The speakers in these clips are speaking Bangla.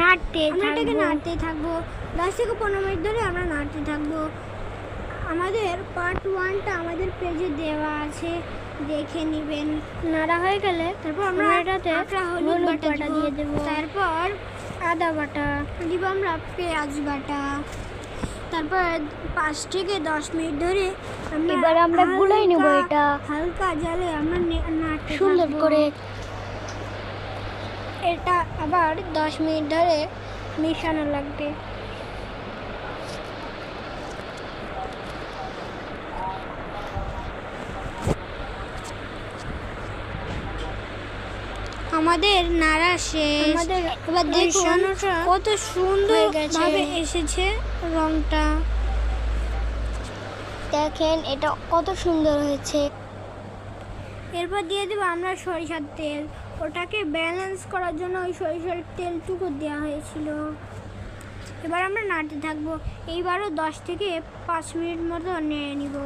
নাড়তে থাকবো 10 থেকে 15 মিনিট ধরে আমরা নাড়তে থাকবো। আমাদের পার্ট 1টা আমাদের পেজে দেওয়া আছে, দেখে নেবেন। নাড়া হয়ে গেলে তারপর আমরা এটাতে হলুদ বাটা দিয়ে দেবো। তারপর আদা বাটা দিব, আমরা পেঁয়াজ বাটা। তারপর 5 থেকে 10 মিনিট ধরে এবার আমরা গুলাই নেব। এটা হালকা জালে আমরা নাড়তে সুন্দর করে। এটা আবার 10 মিনিট ধরে মিশানো লাগবে। আমাদের নাড়া শেষ। এবার দেখুন কত সুন্দর ভাবে এসেছে রংটা। দেখেন এটা কত সুন্দর হয়েছে। এরপর দিয়ে দেবো আমরা সরিষার তেল। ওটাকে ব্যালেন্স করার জন্য ওই সরিষার তেলটুকু দেওয়া হয়েছিল। এবার আমরা নাড়তে থাকবো। এইবারও 10 থেকে 5 মিনিট মতো নেড়ে নিব।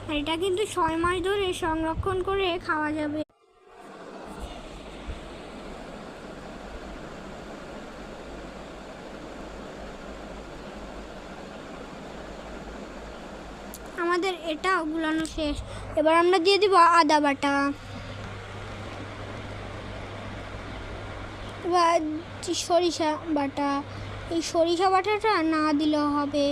আর এটা কিন্তু 6 মাস ধরে সংরক্ষণ করে খাওয়া যাবে। আমাদের এটা গুলানো শেষ। এবার আমরা দিয়ে দিব আদা বাটা। এবার সরিষা বাটা। এই সরিষা বাটাটা না দিলেও হবে।